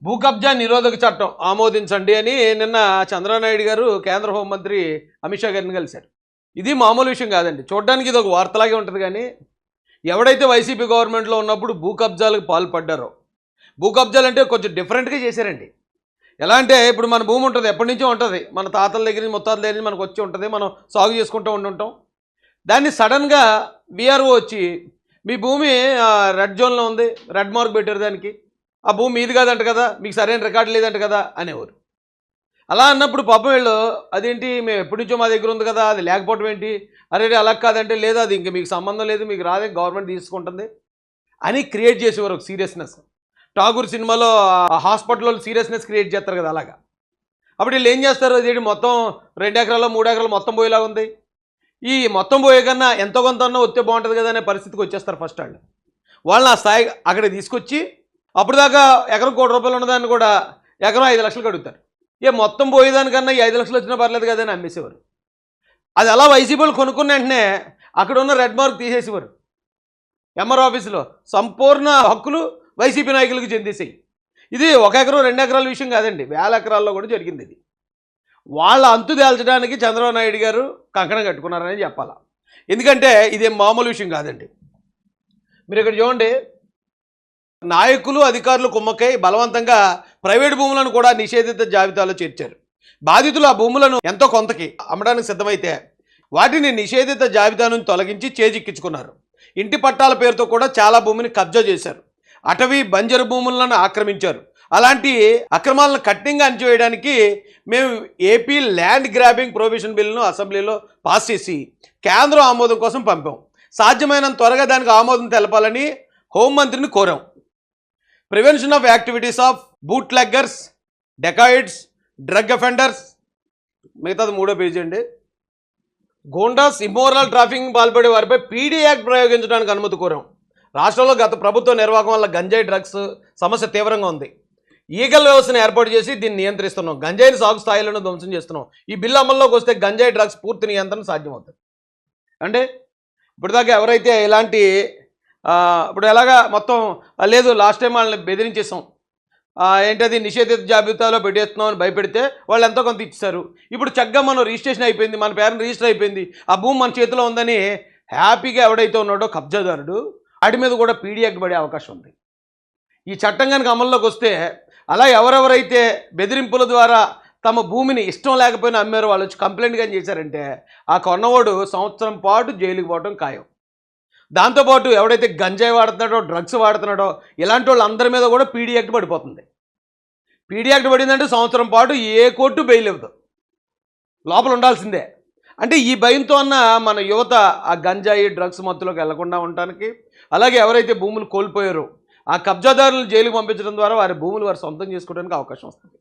భూ కబ్జా నిరోధక చట్టం ఆమోదించండి అని నిన్న చంద్రనాయుడు గారు కేంద్ర హోంమంత్రి అమిత్ షా గారిని కలిశారు. ఇది మామూలు విషయం కాదండి. చూడడానికి ఇది ఒక వార్తలాగే ఉంటుంది. కానీ ఎవడైతే వైసీపీ గవర్నమెంట్లో ఉన్నప్పుడు భూ కబ్జాలకు పాల్పడ్డారో, భూ కబ్జాలు అంటే కొంచెం డిఫరెంట్గా చేశారండి. ఎలా అంటే ఇప్పుడు మన భూమి ఉంటుంది, ఎప్పటి నుంచో ఉంటుంది, మన తాతల దగ్గర నుంచి ముత్తాతల దగ్గర నుంచి మనకు వచ్చి ఉంటుంది, మనం సాగు చేసుకుంటూ ఉంటుంటాం. దాన్ని సడన్గా బీఆర్ఓ వచ్చి మీ భూమి రెడ్ జోన్లో ఉంది, రెడ్ మార్క్ పెట్టారు, దానికి ఆ భూమి మీది కాదంట కదా, మీకు సరైన రికార్డు లేదంట కదా అనేవారు. అలా అన్నప్పుడు పాపం వీళ్ళు అదేంటి మేము ఎప్పటి నుంచో మా దగ్గర ఉంది కదా, అది లేకపోవడం ఏంటి, అరే అలా కాదంటే లేదు, అది ఇంక మీకు సంబంధం లేదు, మీకు రాదే, గవర్నమెంట్ తీసుకుంటుంది అని క్రియేట్ చేసేవారు ఒక సీరియస్నెస్. ఠాగూర్ సినిమాలో హాస్పిటల్లో సీరియస్నెస్ క్రియేట్ చేస్తారు కదా, అలాగా. అప్పుడు వీళ్ళు ఏం చేస్తారు, ఇది మొత్తం 2 ఎకరాలు 3 ఎకరాలు మొత్తం పోయేలా ఉంది, ఈ మొత్తం పోయే కన్నా ఎంతో కొంత అన్నా వస్తే బాగుంటుంది కదా అనే పరిస్థితికి వచ్చేస్తారు. ఫస్ట్ వాళ్ళని ఆ స్థాయి అక్కడ తీసుకొచ్చి అప్పుడు దాకా ఎకరం ₹1,00,00,000 ఉన్నదాన్ని కూడా ఎకరం 5 లక్షలకు అడుగుతారు. మొత్తం పోయేదానికన్నా ఈ 5 లక్షలు వచ్చినా పర్లేదు కదా అని అమ్మేసేవారు. అది అలా వైసీపీలు కొనుక్కున్న వెంటనే అక్కడ ఉన్న రెడ్ మార్క్ తీసేసేవారు. ఎంఆర్ ఆఫీసులో సంపూర్ణ హక్కులు వైసీపీ నాయకులకు చెందేసాయి. ఇది 1 ఎకరం 2 ఎకరాల విషయం కాదండి, 1000 ఎకరాల్లో కూడా జరిగింది. ఇది వాళ్ళ అంతు తేల్చడానికి చంద్రబాబు నాయుడు గారు కంకణం కట్టుకున్నారని చెప్పాలా. ఎందుకంటే ఇదేం మామూలు విషయం కాదండి. మీరు ఇక్కడ చూడండి, నాయకులు అధికారులు కుమ్మక్కై బలవంతంగా ప్రైవేటు భూములను కూడా నిషేధిత జాబితాలో చేర్చారు. బాధితులు ఆ భూములను ఎంతో కొంతకి అమ్మడానికి సిద్ధమైతే వాటిని నిషేధిత జాబితా నుంచి తొలగించి చేజిక్కించుకున్నారు. ఇంటి పట్టాల పేరుతో కూడా చాలా భూమిని కబ్జా చేశారు. అటవీ బంజరు భూములను ఆక్రమించారు. అలాంటి అక్రమాలను కఠినంగా అణచివేయడానికి మేము ఏపీ ల్యాండ్ గ్రాబింగ్ ప్రొహిబిషన్ బిల్లును అసెంబ్లీలో పాస్ చేసి కేంద్రం ఆమోదం కోసం పంపాం. సాధ్యమైనంత త్వరగా దానికి ఆమోదం తెలపాలని హోంమంత్రిని కోరాం. Prevention of activities of bootleggers, dacoits, drug offenders, మిగతాది 3వ పేజీ అండి. గోండాస్, ఇమ్మోరల్ ట్రాఫికింగ్ పాల్పడే వారిపై పీడీ యాక్ట్ ప్రయోగించడానికి అనుమతి కోరాం. రాష్ట్రంలో గత ప్రభుత్వ నిర్వాహకం వల్ల గంజాయి డ్రగ్స్ సమస్య తీవ్రంగా ఉంది. ఈగల్ వ్యవస్థను ఏర్పాటు చేసి దీన్ని నియంత్రిస్తున్నాం. గంజాయిని సాగు స్థాయిలను ధ్వంసం చేస్తున్నాం. ఈ బిల్లు అమల్లోకి వస్తే గంజాయి డ్రగ్స్ పూర్తి నియంత్రణ సాధ్యమవుతుంది. అంటే ఇప్పటిదాకా ఎవరైతే ఇలాంటి ఇప్పుడు ఎలాగా మొత్తం లేదు, లాస్ట్ టైం వాళ్ళని బెదిరించేసాం, ఏంటది నిషేధిత జాబితాలో పెట్టేస్తున్నాం అని భయపెడితే వాళ్ళు ఎంతో కొంత ఇచ్చారు. ఇప్పుడు చక్కగా మనం రిజిస్ట్రేషన్ అయిపోయింది, మన పేరుని రిజిస్టర్ అయిపోయింది, ఆ భూమి మన చేతిలో ఉందని హ్యాపీగా ఎవడైతే ఉన్నాడో కబ్జాదారుడు వాడి మీద కూడా పీడీ యాక్ట్ పడే అవకాశం ఉంది. ఈ చట్టం కనుక అమల్లోకి వస్తే అలా ఎవరెవరైతే బెదిరింపుల ద్వారా తమ భూమిని ఇష్టం లేకపోయినా అమ్మారో వాళ్ళు వచ్చి కంప్లైంట్ కానీ చేశారంటే ఆ కొన్నవాడు సంవత్సరం పాటు జైలుకి పోవడం ఖాయం. దాంతోపాటు ఎవడైతే గంజాయి వాడుతున్నాడో, డ్రగ్స్ వాడుతున్నాడో ఇలాంటి వాళ్ళందరి మీద కూడా పీడీ యాక్ట్ పడిపోతుంది. పీడీ యాక్ట్ పడిందంటే సంవత్సరం పాటు ఏ కోర్టు బెయిల్ ఇవ్వదు, లోపల ఉండాల్సిందే. అంటే ఈ భయంతో అన్న మన యువత ఆ గంజాయి డ్రగ్స్ మత్తులోకి వెళ్లకుండా ఉండటానికి, అలాగే ఎవరైతే భూములు కోల్పోయారో ఆ కబ్జాదారులను జైలుకు పంపించడం ద్వారా వారి భూములు వారు సొంతం చేసుకోవడానికి అవకాశం వస్తుంది.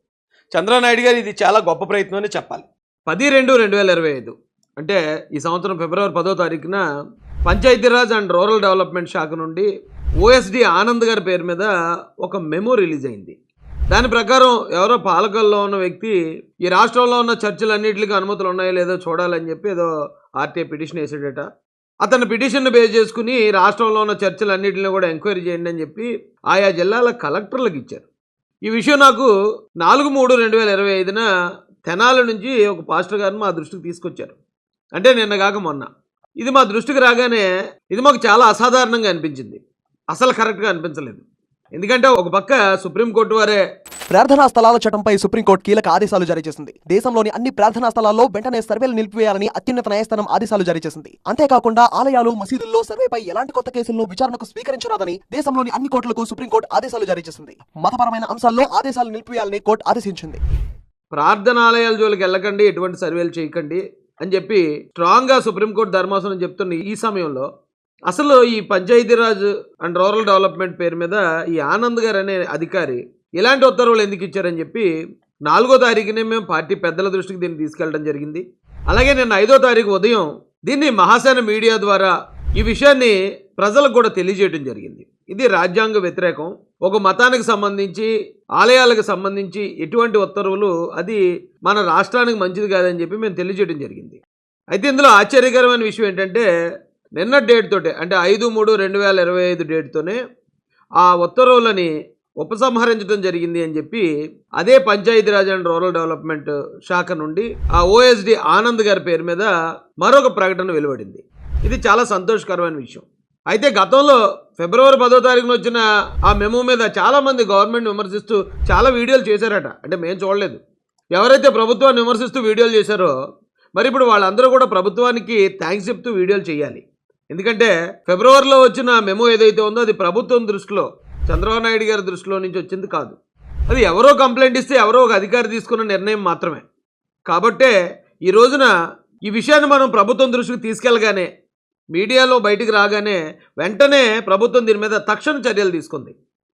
చంద్రనాయుడు గారు ఇది చాలా గొప్ప ప్రయత్నం అని చెప్పాలి. 10/2/2025 అంటే ఈ సంవత్సరం ఫిబ్రవరి 10వ తారీఖున పంచాయతీరాజ్ అండ్ రూరల్ డెవలప్మెంట్ శాఖ నుండి ఓఎస్డి ఆనంద్ గారి పేరు మీద ఒక మెమో రిలీజ్ అయింది. దాని ప్రకారం ఎవరో పాలకుల్లో ఉన్న వ్యక్తి ఈ రాష్ట్రంలో ఉన్న చర్చిలన్నింటికి అనుమతులు ఉన్నాయో లేదో చూడాలని చెప్పి ఏదో ఆర్టీఐ పిటిషన్ వేసాడట. అతని పిటిషన్ను బేస్ చేసుకుని రాష్ట్రంలో ఉన్న చర్చిలన్నింటిని కూడా ఎంక్వైరీ చేయండి అని చెప్పి ఆయా జిల్లాల కలెక్టర్లకు ఇచ్చారు. ఈ విషయం నాకు 4/3/2025న తెనాలి నుంచి ఒక పాస్టర్ గారిని మా దృష్టికి తీసుకొచ్చారు. అంటే నిన్న కాక మొన్న. ఇది మా దృష్టికి రాగానే ఇది మాకు చాలా అసాధారణంగా అనిపించింది, అసలు కరెక్ట్గా అనిపించలేదు. ఎందుకంటే ఒక పక్క సుప్రీంకోర్టు వారే ప్రార్థనా స్థలాల చట్టంపై సుప్రీంకోర్టు కీలక ఆదేశాలు జారీ చేసింది. దేశంలోని అన్ని ప్రార్థనా స్థలాల్లో వెంటనే సర్వేలు నిలిపివేయాలని అత్యున్నత న్యాయస్థానం ఆదేశాలు జారీ చేసింది. అంతేకాకుండా ఆలయాలు, మసీదుల్లో సర్వేపై ఎలాంటి కొత్త కేసులను విచారణకు స్వీకరించరాదని దేశంలోని అన్ని కోర్టులకు సుప్రీంకోర్టు ఆదేశాలు జారీ చేసింది. మతపరమైన అంశాల్లో ఆదేశాలు నిలిపివేయాలని కోర్టు ఆదేశించింది. ప్రార్థనాలయాల జోలికి వెళ్ళకండి, ఎటువంటి సర్వేలు చేయకండి అని చెప్పి స్ట్రాంగ్గా సుప్రీంకోర్టు ధర్మాసనం చెప్తున్న ఈ సమయంలో అసలు ఈ పంచాయతీరాజ్ అండ్ రూరల్ డెవలప్మెంట్ పేరు మీద ఈ ఆనంద్ గారు అనే అధికారి ఇలాంటి ఉత్తర్వులు ఎందుకు ఇచ్చారని చెప్పి 4వ తారీఖునే మేము పార్టీ పెద్దల దృష్టికి దీన్ని తీసుకెళ్ళడం జరిగింది. అలాగే నిన్న 5వ తారీఖు ఉదయం దీన్ని మహాసేన మీడియా ద్వారా ఈ విషయాన్ని ప్రజలకు కూడా తెలియజేయడం జరిగింది. ఇది రాజ్యాంగ వ్యతిరేకం, ఒక మతానికి సంబంధించి ఆలయాలకు సంబంధించి ఎటువంటి ఉత్తర్వులు అది మన రాష్ట్రానికి మంచిది కాదని చెప్పి మేము తెలియజేయడం జరిగింది. అయితే ఇందులో ఆశ్చర్యకరమైన విషయం ఏంటంటే నిన్న డేట్ తోటే అంటే 5/3/2025 డేట్తోనే ఆ ఉత్తర్వులని ఉపసంహరించడం జరిగింది అని చెప్పి అదే పంచాయతీరాజ్ అండ్ రూరల్ డెవలప్మెంట్ శాఖ నుండి ఆ ఓఎస్డి ఆనంద్ గారి పేరు మీద మరొక ప్రకటన వెలువడింది. ఇది చాలా సంతోషకరమైన విషయం. అయితే గతంలో ఫిబ్రవరి 10వ తారీఖున వచ్చిన ఆ మెమో మీద చాలామంది గవర్నమెంట్ విమర్శిస్తూ చాలా వీడియోలు చేశారట. అంటే మేము చూడలేదు. ఎవరైతే ప్రభుత్వాన్ని విమర్శిస్తూ వీడియోలు చేశారో మరి ఇప్పుడు వాళ్ళందరూ కూడా ప్రభుత్వానికి థ్యాంక్స్ చెప్తూ వీడియోలు చేయాలి. ఎందుకంటే ఫిబ్రవరిలో వచ్చిన మెమో ఏదైతే ఉందో అది ప్రభుత్వం దృష్టిలో, చంద్రబాబు నాయుడు గారి దృష్టిలో నుంచి వచ్చింది కాదు. అది ఎవరో కంప్లైంట్ ఇస్తే ఎవరో ఒక అధికారి తీసుకున్న నిర్ణయం మాత్రమే. కాబట్టే ఈ రోజున ఈ విషయాన్ని మనం ప్రభుత్వం దృష్టికి తీసుకెళ్ళగానే, మీడియాలో బయటికి రాగానే వెంటనే ప్రభుత్వం దీని మీద తక్షణ చర్యలు తీసుకుంది.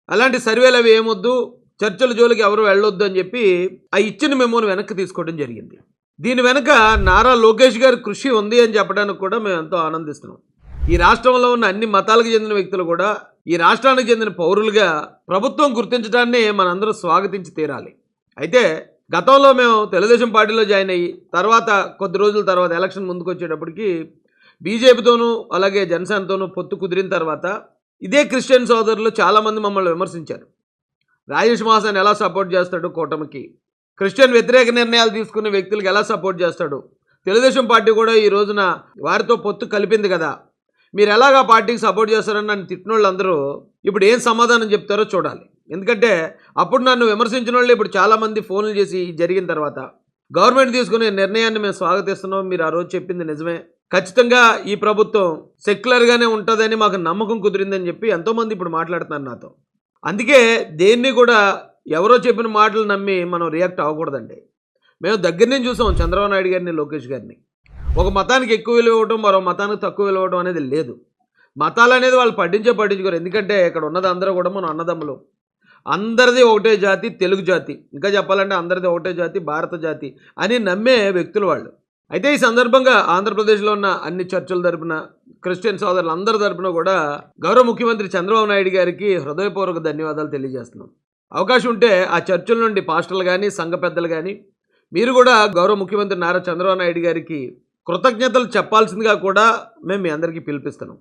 అలాంటి సర్వేలు అవి ఏమొద్దు, చర్చల జోలికి ఎవరు వెళ్ళొద్దు అని చెప్పి ఆ ఇచ్చిన మెమోను వెనక్కి తీసుకోవడం జరిగింది. దీని వెనక నారా లోకేష్ గారి కృషి ఉంది అని చెప్పడానికి కూడా మేము ఎంతో ఆనందిస్తున్నాం. ఈ రాష్ట్రంలో ఉన్న అన్ని మతాలకు చెందిన వ్యక్తులు కూడా ఈ రాష్ట్రానికి చెందిన పౌరులుగా ప్రభుత్వం గుర్తించడాన్ని మనందరూ స్వాగతించి తీరాలి. అయితే గతంలో మేము తెలుగుదేశం పార్టీలో జాయిన్ అయ్యి తర్వాత కొద్ది రోజుల తర్వాత ఎలక్షన్ ముందుకు వచ్చేటప్పటికి బీజేపీతోనూ అలాగే జనసేనతోనూ పొత్తు కుదిరిన తర్వాత ఇదే క్రిస్టియన్ సోదరులు చాలామంది మమ్మల్ని విమర్శించారు. రాజేష్ మాసాన్ని ఎలా సపోర్ట్ చేస్తాడు కూటమికి, క్రిస్టియన్ వ్యతిరేక నిర్ణయాలు తీసుకునే వ్యక్తులకు ఎలా సపోర్ట్ చేస్తాడు, తెలుగుదేశం పార్టీ కూడా ఈ రోజున వారితో పొత్తు కలిపింది కదా, మీరు ఎలాగా పార్టీకి సపోర్ట్ చేస్తారని నన్ను తిట్టిన వాళ్ళందరూ ఇప్పుడు ఏం సమాధానం చెప్తారో చూడాలి. ఎందుకంటే అప్పుడు నన్ను విమర్శించిన వాళ్ళు ఇప్పుడు చాలామంది ఫోన్లు చేసి జరిగిన తర్వాత గవర్నమెంట్ తీసుకునే నిర్ణయాన్ని మేము స్వాగతిస్తున్నాం, మీరు ఆ రోజు చెప్పింది నిజమే, ఖచ్చితంగా ఈ ప్రభుత్వం సెక్యులర్గానే ఉంటుందని మాకు నమ్మకం కుదిరిందని చెప్పి ఎంతోమంది ఇప్పుడు మాట్లాడుతున్నారు నాతో. అందుకే దేన్ని కూడా ఎవరో చెప్పిన మాటలు నమ్మి మనం రియాక్ట్ అవ్వకూడదండి. మేము దగ్గర నుంచి చూసాం చంద్రబాబు నాయుడు గారిని, లోకేష్ గారిని. ఒక మతానికి ఎక్కువ విలువ ఇవ్వడం, మరో మతానికి తక్కువ విలువ ఇవ్వడం అనేది లేదు. మతాలు అనేది వాళ్ళు పట్టించుకోరు. ఎందుకంటే ఇక్కడ ఉన్నది అందరూ కూడా మనం అన్నదమ్ములు. అందరిది ఒకటే జాతి, తెలుగు జాతి. ఇంకా చెప్పాలంటే అందరిది ఒకటే జాతి, భారత జాతి అని నమ్మే వ్యక్తులు వాళ్ళు. అయితే ఈ సందర్భంగా ఆంధ్రప్రదేశ్లో ఉన్న అన్ని చర్చల తరపున, క్రిస్టియన్ సోదరులు అందరి తరపున కూడా గౌరవ ముఖ్యమంత్రి చంద్రబాబు నాయుడు గారికి హృదయపూర్వక ధన్యవాదాలు తెలియజేస్తున్నాం. అవకాశం ఉంటే ఆ చర్చల నుండి పాస్టర్లు కానీ, సంఘ పెద్దలు కానీ మీరు కూడా గౌరవ ముఖ్యమంత్రి నారా చంద్రబాబు నాయుడు గారికి కృతజ్ఞతలు చెప్పాల్సిందిగా కూడా మేము మీ అందరికీ పిలిపిస్తున్నాం.